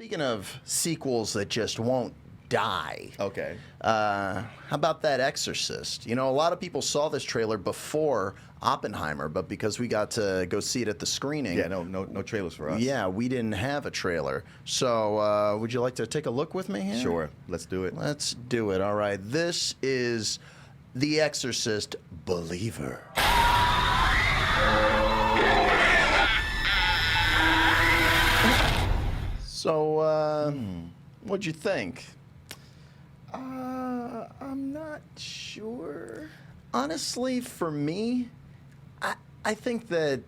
Speaking of sequels that just won't die, Okay. how about that Exorcist? You know, a lot of people saw this trailer before Oppenheimer, but because we got to go see it at the screening, Yeah, no trailers for us. yeah, we didn't have a trailer. So, would you like to take a look with me here? Sure. Let's do it. Let's do it. All right. This is The Exorcist Believer. So, what'd you think? I'm not sure. Honestly, for me, I think that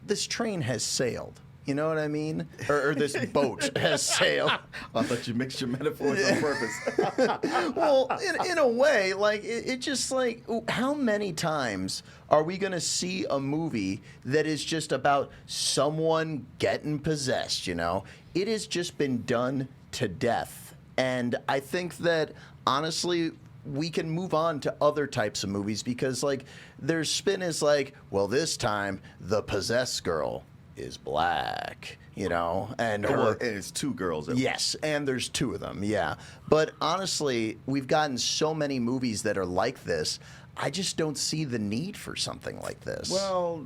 this train has sailed. You know what I mean? Or this boat has sailed. I thought you mixed your metaphors on purpose. Well, in a way, like, it just like, how many times are we going to see a movie that is just about someone getting possessed, you know? It has just been done to death. And I think that, honestly, we can move on to other types of movies because, like, their spin is like, well, this time the possessed girl is black, you know, and her. Well, and it's two girls. Yes, and there's two of them, yeah. But honestly, we've gotten so many movies that are like this. I just don't see the need for something like this. Well,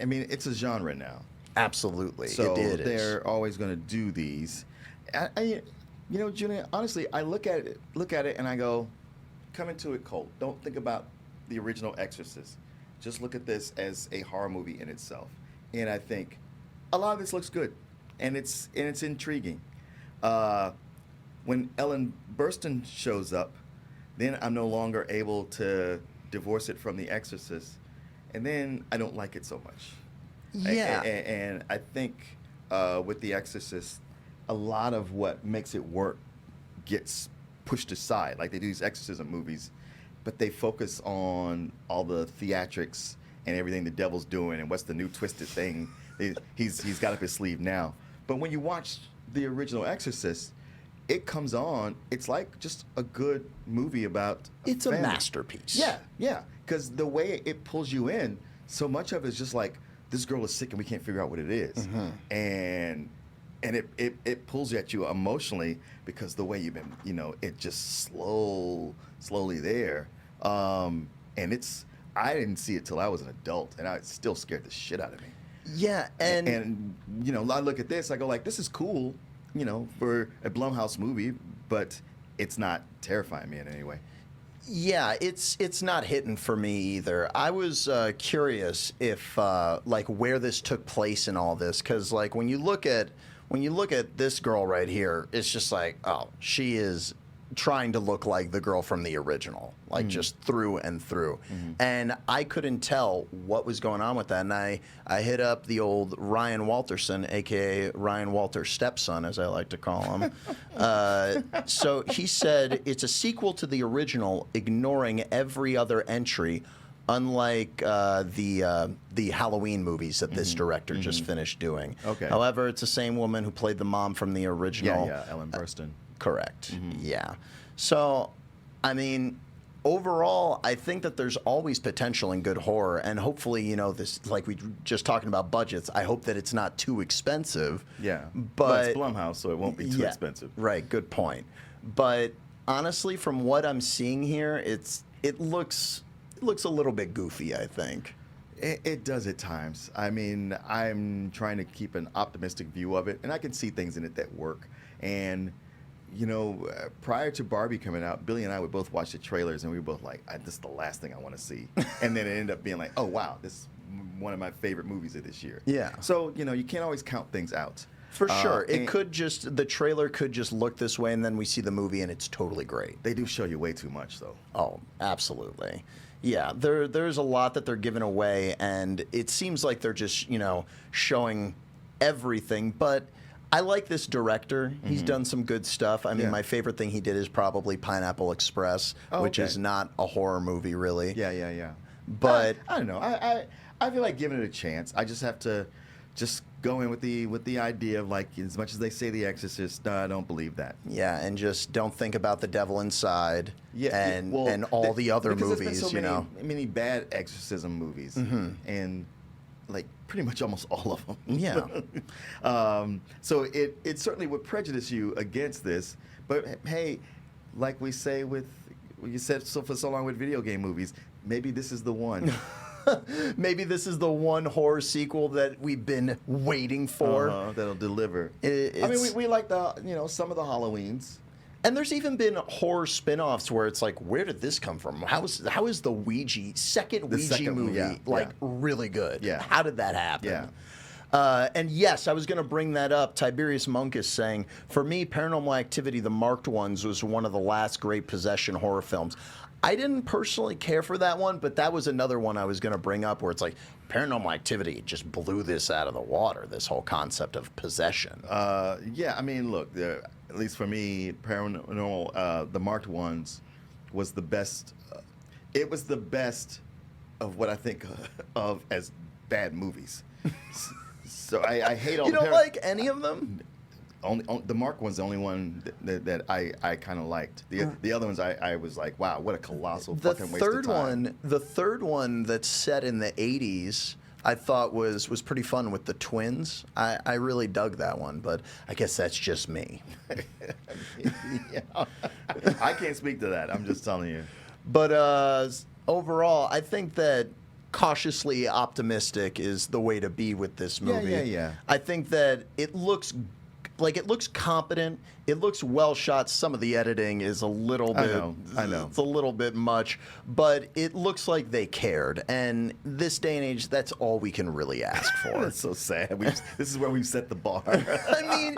I mean, it's a genre now. Absolutely, So it is. they're always going to do these. You know, Julian, honestly, I look at it, and I go, come into it cold. Don't think about the original Exorcist. Just look at this as a horror movie in itself. And I think a lot of this looks good, and it's intriguing. When Ellen Burstyn shows up, then I'm no longer able to divorce it from The Exorcist, and then I don't like it so much. Yeah. And I think with The Exorcist, a lot of what makes it work gets pushed aside. Like, they do these exorcism movies, but they focus on all the theatrics and everything the devil's doing and what's the new twisted thing he's got up his sleeve now. But when you watch the original Exorcist, it comes on, it's like just a good movie about It's family. a masterpiece. Yeah, because the way it pulls you in, so much of it is just like, this girl is sick and we can't figure out what it is. And it pulls at you emotionally because the way you've been, you know, it just slowly there. And I didn't see it till I was an adult, and it still scared the shit out of me. Yeah, and you know, I look at this, I go like, this is cool, you know, for a Blumhouse movie, but it's not terrifying me in any way. yeah, it's not hitting for me either. I was curious if like where this took place in all this, because like when you look at this girl right here, it's just like, oh, she is trying to look like the girl from the original, like just through and through. And I couldn't tell what was going on with that. And I hit up the old Ryan Walterson, a.k.a. Ryan Walter's stepson, as I like to call him. So he said it's a sequel to the original, ignoring every other entry, unlike the Halloween movies that this director just finished doing. Okay. However, it's the same woman who played the mom from the original. Yeah, Ellen Burstyn. Correct. Yeah. So, I mean, overall, I think that there's always potential in good horror, and hopefully, you know, this, like we just talking about budgets, I hope that it's not too expensive. Yeah, but it's Blumhouse, so it won't be too yeah, expensive. Right. Good point. But honestly, from what I'm seeing here, it looks a little bit goofy, I think. It does at times. I mean, I'm trying to keep an optimistic view of it, and I can see things in it that work. And you know, prior to Barbie coming out, Billy and I would both watch the trailers, and we were both like, this is the last thing I want to see. And then it ended up being like, oh, wow, this is one of my favorite movies of this year. Yeah. So, you know, you can't always count things out. For sure. The trailer could just look this way, and then we see the movie, and it's totally great. They do show you way too much, though. Oh, absolutely. Yeah, there's a lot that they're giving away, and it seems like they're just, you know, showing everything, but I like this director. He's done some good stuff. I mean, my favorite thing he did is probably Pineapple Express, which is not a horror movie, really. Yeah. But I don't know. I feel like giving it a chance. I just have to just go in with the idea of, like, as much as they say The Exorcist, I don't believe that. yeah, and just don't think about the devil inside and all the other because movies, there's been so you know. many bad exorcism movies, and like pretty much almost all of them. Yeah. So it certainly would prejudice you against this. But hey, like we say with, you said so for so long with video game movies, maybe this is the one. Maybe this is the one horror sequel that we've been waiting for. That'll deliver. I mean, we like some of the Halloweens. And there's even been horror spin-offs where it's like, where did this come from? How is the Ouija second movie really good? Yeah. How did that happen? Yeah. And yes, I was going to bring that up. Tiberius Monk is saying, for me, Paranormal Activity, the marked ones, was one of the last great possession horror films. I didn't personally care for that one, but that was another one I was going to bring up where it's like, Paranormal Activity just blew this out of the water, this whole concept of possession. Yeah, I mean, look, at least for me, Paranormal, the marked ones was the best. It was the best of what I think of as bad movies. So I hate all. You don't like any of them? Only the Mark one's the only one that I kind of liked. The other ones I was like, wow, what a colossal fucking waste of time. The third one that's set in the 80s, I thought was pretty fun with the twins. I really dug that one, but I guess that's just me. Yeah. I can't speak to that. I'm just telling you. But overall, I think that cautiously optimistic is the way to be with this movie. Yeah. I think that it looks competent. It looks well shot. Some of the editing is a little bit. I know. It's a little bit much, but it looks like they cared. And this day and age, that's all we can really ask for. That's so sad. This is where we've set the bar. I mean,